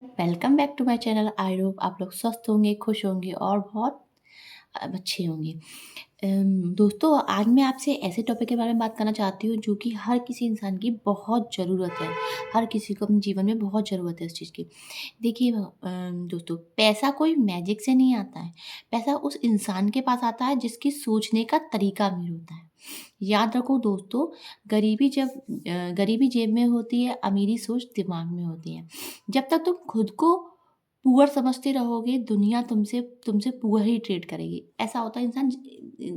Welcome back to my channel. I hope आप लोग स्वस्थ होंगे, खुश होंगे और बहुत अच्छे होंगे। दोस्तों, आज मैं आपसे ऐसे टॉपिक के बारे में बात करना चाहती हूँ जो कि हर किसी इंसान की बहुत ज़रूरत है। हर किसी को अपने जीवन में बहुत ज़रूरत है इस चीज़ की। देखिए दोस्तों, पैसा कोई मैजिक से नहीं आता है। पैसा उस इंसान के पास आता है जिसकी सोचने का तरीका अमीर होता है। याद रखो दोस्तों, गरीबी जेब में होती है, अमीरी सोच दिमाग में होती है। जब तक तुम खुद को पुअर समझते रहोगे, दुनिया तुमसे तुमसे पुअर ही ट्रीट करेगी। ऐसा होता है इंसान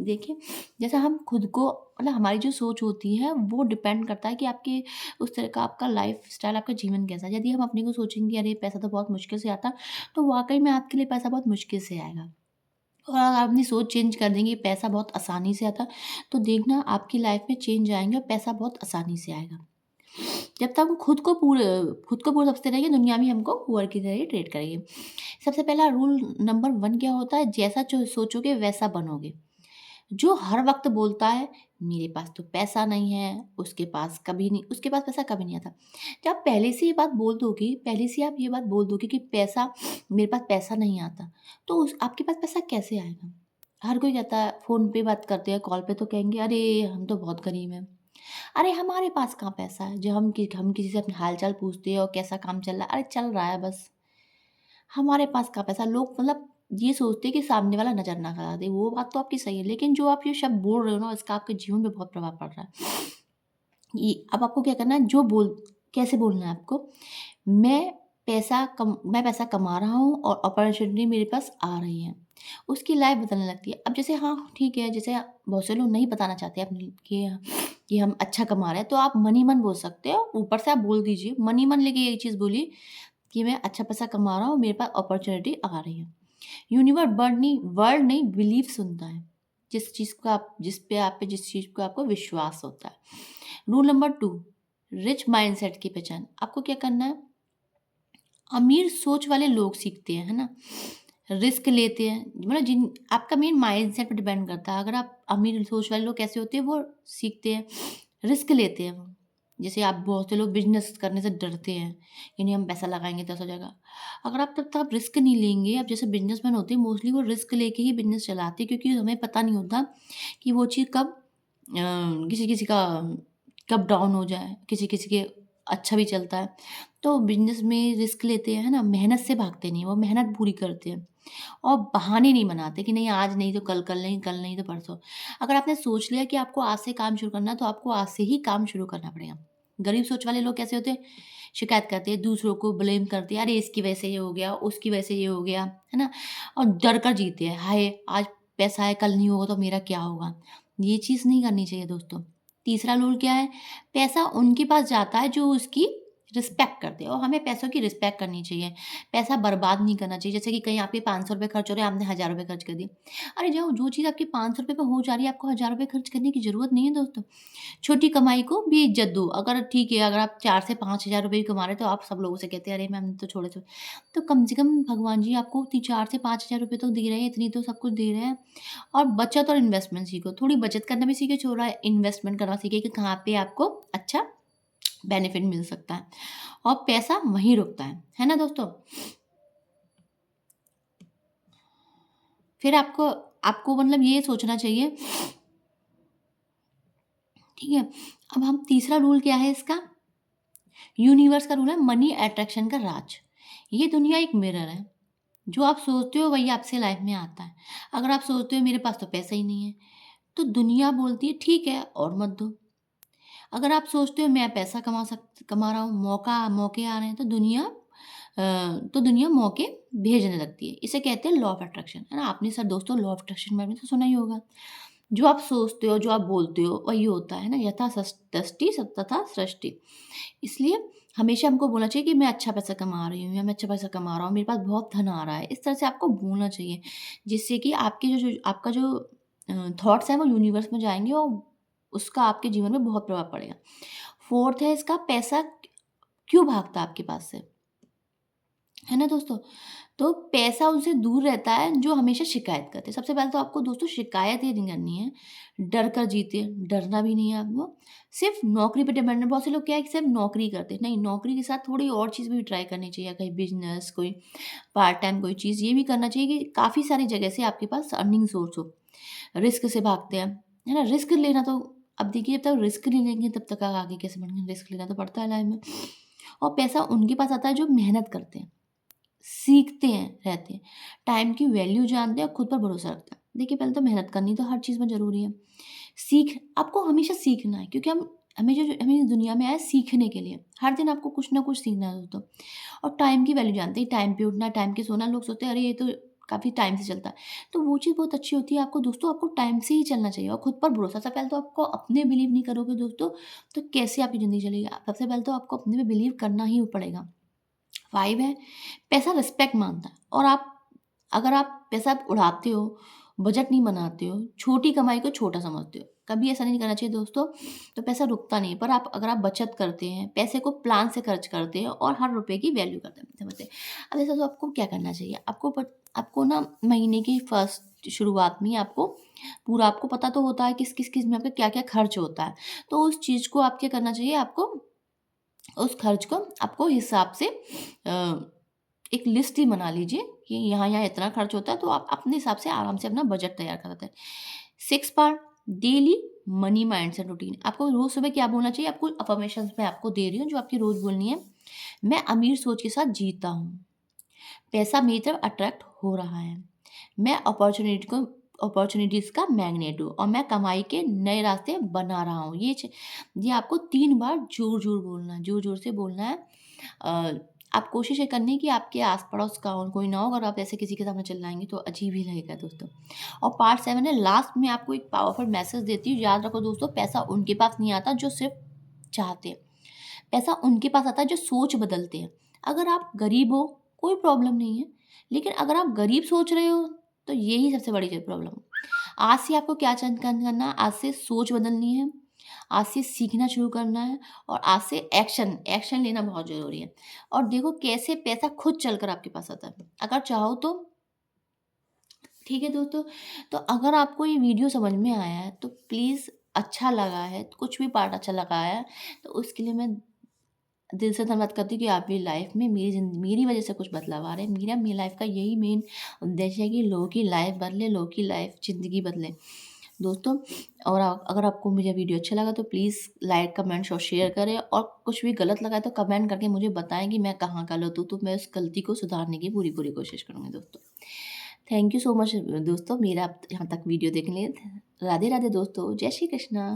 देखिए, जैसा हम खुद को मतलब हमारी जो सोच होती है वो डिपेंड करता है कि आपके उस तरह का आपका लाइफ़स्टाइल, आपका जीवन कैसा है। यदि हम अपने को सोचेंगे कि अरे पैसा तो बहुत मुश्किल से आता है, तो वाक़ई में आपके लिए पैसा बहुत मुश्किल से आएगा। और अगर आप अपनी सोच चेंज कर देंगे, पैसा बहुत आसानी से आता है, तो देखना आपकी लाइफ़ में चेंज आएँगे और पैसा बहुत आसानी से आएगा। जब तक हम खुद को पूरा समझते रहेंगे, दुनिया भी हमको पुअर की तरह ही ट्रीट करेगी। सबसे पहला रूल नंबर 1 क्या होता है, जैसा जो सोचोगे वैसा बनोगे। जो हर वक़्त बोलता है मेरे पास तो पैसा नहीं है, उसके पास पैसा कभी नहीं आता। जब आप पहले से ये बात बोल दोगे, पहले से आप ये बात बोल दोगे कि पैसा मेरे पास पैसा नहीं आता, तो उस आपके पास पैसा कैसे आएगा? हर कोई कहता है फ़ोन पे बात करते हैं, कॉल पे तो कहेंगे अरे! हम तो बहुत गरीब हैं। अरे! हमारे पास कहाँ पैसा है? जो हम किसी से अपना हाल-चाल पूछते हैं और कैसा काम चल रहा है? अरे! चल रहा है बस। हमारे पास कहाँ पैसा? लोग मतलब ये सोचते हैं कि सामने वाला नज़र ना गड़ा दे। वो बात तो आपकी सही है, लेकिन जो आप ये शब्द बोल रहे हो ना, इसका आपके जीवन पे बहुत प्रभाव पड़ रहा है। ये अब आपको क्या करना है, कैसे बोलना है आपको? मैं मैं पैसा कमा रहा हूँ और अपॉर्च्युनिटी मेरे पास आ रही है। उसकी लाइफ़ बदलने लगती है। अब जैसे हाँ, ठीक है, जैसे बहुत से लोग नहीं बताना चाहते अपनी कि हम अच्छा कमा रहे हैं, तो आप मन ही मन बोल सकते हो। ऊपर से आप बोल दीजिए, मन ही मन लेके ये चीज़ बोलिए कि मैं अच्छा पैसा कमा रहा हूँ, मेरे पास अपॉर्च्युनिटी आ रही है। यूनिवर्स वर्ड नहीं बिलीव सुनता है। जिस चीज़ को आपको विश्वास होता है। रूल नंबर 2, रिच माइंडसेट की पहचान। आपको क्या करना है, अमीर सोच वाले लोग सीखते हैं, है ना? रिस्क लेते हैं, मतलब जिन आपका मेन माइंडसेट पे डिपेंड करता है। अगर आप अमीर सोच वाले लोग कैसे होते हैं, वो सीखते हैं, रिस्क लेते हैं वो। जैसे आप बहुत से लोग बिज़नेस करने से डरते हैं कि नहीं हम पैसा लगाएँगे तो ऐसा हो जाएगा। अगर आप तब तक रिस्क नहीं लेंगे, आप जैसे बिज़नेसमैन होते हैं मोस्टली वो रिस्क लेके ही बिज़नेस चलाते हैं, क्योंकि हमें पता नहीं होता कि वो चीज़ किसी-किसी का कब डाउन हो जाए, किसी-किसी के अच्छा भी चलता है। तो बिज़नेस में रिस्क लेते हैं, है ना? मेहनत से भागते नहीं, वो मेहनत पूरी करते हैं और बहाने नहीं बनाते कि नहीं आज नहीं तो कल नहीं तो परसों। अगर आपने सोच लिया कि आपको आज से काम शुरू करना है, तो आपको आज से ही काम शुरू करना पड़ेगा। गरीब सोच वाले लोग कैसे होते हैं? शिकायत करते हैं, दूसरों को ब्लेम करते हैं, अरे इसकी वजह से ये हो गया, उसकी वजह से ये हो गया, है ना? और डर कर जीते हैं, हाय! आज पैसा है, कल नहीं होगा तो मेरा क्या होगा? ये चीज़ नहीं करनी चाहिए दोस्तों। तीसरा रूल क्या है? पैसा उनके पास जाता है जो उसकी रिस्पेक्ट करते हैं और हमें पैसों की रिस्पेक्ट करनी चाहिए। पैसा बर्बाद नहीं करना चाहिए। जैसे कि कहीं आपके ₹500 खर्च हो रहे हैं, आपने ₹1000 खर्च कर दिए। अरे जो चीज़ आपके ₹500 पे हो जा रही है, आपको ₹1000 खर्च करने की ज़रूरत नहीं है दोस्तों। छोटी कमाई को भी इज़्ज़त दो। अगर ठीक है, अगर आप 4 से 5000 भी कमा रहे हैं, तो आप सब लोगों से कहते हैं, "अरे मैम तो छोड़े छो" तो कम से कम भगवान जी आपको ती 4 से 5000 तो दे रहे हैं, इतनी तो सब कुछ दे रहे हैं। और बचत और इन्वेस्टमेंट सीखो। थोड़ी बचत करना भी सीखो, थोड़ा इन्वेस्टमेंट करना सीखिए कि कहाँ पे आपको अच्छा बेनिफिट मिल सकता है और पैसा वहीं रुकता है ना दोस्तों? फिर आपको आपको मतलब ये सोचना चाहिए, ठीक है? अब हम तीसरा रूल क्या है इसका? यूनिवर्स का रूल है मनी अट्रैक्शन का राज। ये दुनिया एक मिरर है। जो आप सोचते हो वही आपसे लाइफ में आता है। अगर आप सोचते हो मेरे पास तो पैसा ही नहीं है, तो दुनिया बोलती है ठीक है और मत दो। अगर आप सोचते हो मैं पैसा कमा रहा हूँ, मौके आ रहे हैं, तो दुनिया मौके भेजने लगती है। इसे कहते हैं लॉ ऑफ अट्रैक्शन, है ना? आपने सर दोस्तों लॉ ऑफ अट्रैक्शन के बारे में तो सुना ही होगा। जो आप सोचते हो, जो आप बोलते हो वही होता है ना? यथा तष्टि तथा सृष्टि। इसलिए हमेशा हमको बोलना चाहिए कि मैं अच्छा पैसा कमा रही हूँ या मैं अच्छा पैसा कमा रहा हूँ, मेरे पास बहुत धन आ रहा है। इस तरह से आपको बोलना चाहिए, जिससे कि आपकी आपका जो थॉट्स हैं वो यूनिवर्स में जाएँगे और उसका आपके जीवन में बहुत प्रभाव पड़ेगा। 4th है इसका, पैसा क्यों भागता है आपके पास से? है ना दोस्तों? तो पैसा उनसे दूर रहता है जो हमेशा शिकायत करते हैं। सबसे पहले तो आपको दोस्तों शिकायत ही नहीं करनी है, डर कर जीते, डरना भी नहीं है आपको। सिर्फ़ नौकरी पे डिपेंड है, बहुत से लोग क्या है कि सिर्फ़ नौकरी करते हैं, नहीं नौकरी के साथ थोड़ी और चीज़ भी ट्राई करनी चाहिए, कहीं बिज़नेस, कोई पार्ट टाइम कोई चीज़ ये भी करना चाहिए कि काफ़ी सारी जगह से आपके पास अर्निंग सोर्स हो। रिस्क से भागते हैं, है ना? रिस्क लेना तो अब देखिए जब तक रिस्क नहीं लेंगे तब तक आप आगे कैसे बढ़ेंगे? रिस्क लेना तो पड़ता है लाइफ़ में। और पैसा उनके पास आता है जो मेहनत करते हैं। सीखते हैं, रहते हैं, टाइम की वैल्यू जानते हैं और खुद पर भरोसा रखते हैं। देखिए पहले तो मेहनत करनी तो हर चीज़ में ज़रूरी है। सीख आपको हमेशा सीखना है क्योंकि हमें इस दुनिया में आए सीखने के लिए। हर दिन आपको कुछ ना कुछ सीखना है दोस्तों। और टाइम की वैल्यू जानते हैं, टाइम पे उठना, टाइम पे सोना। लोग सोचते हैं अरे ये तो काफ़ी टाइम से चलता है। तो वो चीज़ बहुत अच्छी होती है आपको दोस्तों आपको टाइम से ही चलना चाहिए और खुद पर भरोसा। सबसे पहले तो आपको अपने बिलीव नहीं करोगे दोस्तों, तो कैसे आपकी ज़िंदगी चलेगी? सबसे पहले तो आपको अपने पे बिलीव करना ही पड़ेगा। 5 है, पैसा रिस्पेक्ट माँगता है और अगर आप पैसा उड़ाते हो, बजट नहीं बनाते हो, छोटी कमाई को छोटा समझते हो, कभी ऐसा नहीं करना चाहिए दोस्तों। तो पैसा रुकता नहीं है, पर अगर आप बचत करते हैं, पैसे को प्लान से खर्च करते हैं और हर रुपए की वैल्यू करते हैं समझते हैं। अब ऐसा तो आपको क्या करना चाहिए? आपको ना महीने की फर्स्ट शुरुआत में ही आपको पता तो होता है किस-किस चीज़ में आपका क्या-क्या खर्च होता है। तो उस चीज़ को आप क्या करना चाहिए आपको उस खर्च को आपको हिसाब से एक लिस्ट ही बना लीजिए कि यहाँ-यहाँ इतना खर्च होता है, तो आप अपने हिसाब से आराम से अपना बजट तैयार कर सकते हैं। 6 part daily money mindset routine आपको रोज़ सुबह क्या बोलना चाहिए? आपको अफ़र्मेशंस मैं आपको दे रही हूँ, जो आपकी रोज़ बोलनी है। मैं अमीर सोच के साथ जीता हूँ। पैसा मेरी तरफ अट्रैक्ट हो रहा है। मैं अपॉर्च्युनिटीज़ का मैग्नेट हूँ और मैं कमाई के नए रास्ते बना रहा हूँ। ये आपको 3 बार ज़ोर-ज़ोर बोलना है, ज़ोर-ज़ोर से बोलना है। अ, आप कोशिश ये करनी है कि आपके आस-पड़ोस का और कोई ना हो, अगर आप ऐसे किसी के सामने चिल्लाएँगे तो अजीब ही लगेगा दोस्तों। और पार्ट 7 है लास्ट में आपको एक पावरफुल मैसेज देती हूँ, याद रखो दोस्तों पैसा उनके पास नहीं आता जो सिर्फ़ चाहते हैं। पैसा उनके पास आता है जो सोच बदलते हैं। अगर आप गरीब हो, कोई प्रॉब्लम नहीं है, लेकिन अगर आप गरीब सोच रहे हो, तो यही सबसे बड़ी प्रॉब्लम है। आज से आपको क्या करना है, आज से सोच बदलनी है, आज से सीखना शुरू करना है और आज से एक्शन लेना बहुत ज़रूरी है। और देखो कैसे पैसा खुद चलकर आपके पास आता है। अगर चाहो तो ठीक है दोस्तों, तो अगर आपको ये वीडियो समझ में आया है, तो प्लीज़ अच्छा लगा है, कुछ भी पार्ट अच्छा लगा है, तो उसके लिए मैं दिल से धन्यवाद करती हूँ कि आपकी लाइफ में मेरी वजह से कुछ बदलाव आ रहे हैं। मेरी लाइफ का यही मेन उद्देश्य है कि लोगों की लाइफ बदले, लोगों की लाइफ ज़िंदगी बदले। दोस्तों और अगर आपको मेरा वीडियो अच्छा लगा तो प्लीज़ लाइक, कमेंट्स और शेयर करें और कुछ भी गलत लगा है तो कमेंट करके मुझे बताएँ कि मैं कहाँ गलत हूँ, तो मैं उस गलती को सुधारने की पूरी-पूरी कोशिश करूँगी दोस्तों। थैंक यू सो मच दोस्तों मेरा यहाँ तक वीडियो देखने के लिए। राधे-राधे दोस्तों। जय श्री कृष्णा।